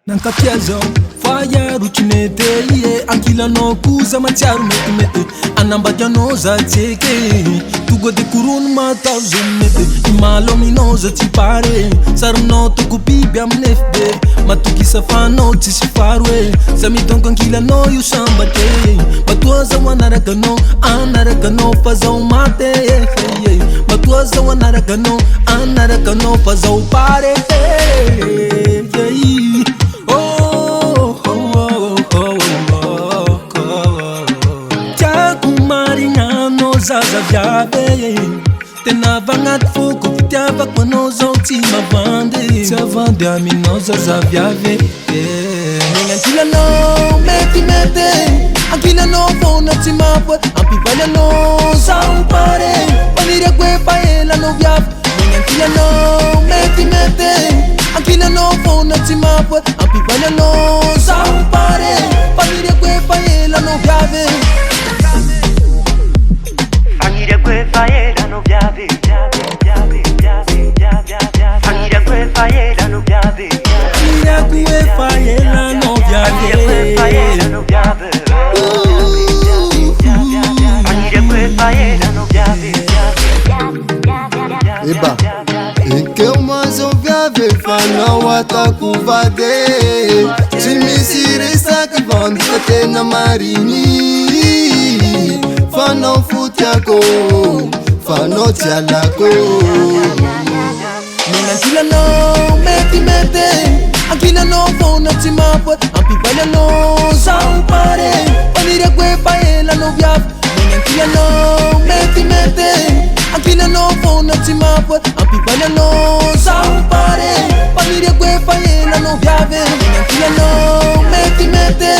Nankapiazao fayaro tsy mety ie ankilanao koza matsiaro metimety anambadianao za tseke toga de korono matao ze mety imalo aminao za tsy pare sarinao toko biby amin'ny FB matokisa fanao tsisy faro e za mitonga ankilanao io sambate matoa zao anarakanao fa zao mate matoa zao anarakanao fa zao pare zaza viave tena vagnaty foko fitiavako anao zao tsy mavandy tsy avandy aminao zaza viave ankilanao metimety ankilanao fona tsy mapoe ampivaly anao zao pare paniriako efa elanao viave ankilanao metimety ankilanao fona tsy mapoe ampivaly anao zao pare paniriako efa elanao viave Eba, que uma viave fanao atakuvade tsy misy resaky vandika na marini fanao fotiako fanao tsy alako ankilanao metimety ankilanao fona tsy mapoe ampivaly anao zao pare paniriako efa elanao viave ankilanao metimety ankilanao fona tsy mapoe ampivaly anao zao pare paniriako efa elanao viave ankilanao metimety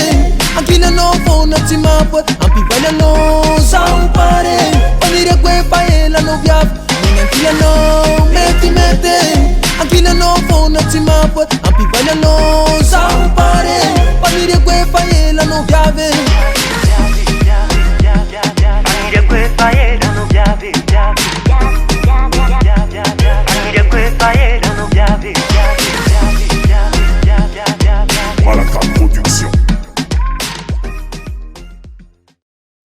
ankilanao fona tsy mapoe ampivaly anao zao pare paniriako efa elanao viave ankilanao metimety ankilanao fona tsy mapoe ampivaly anao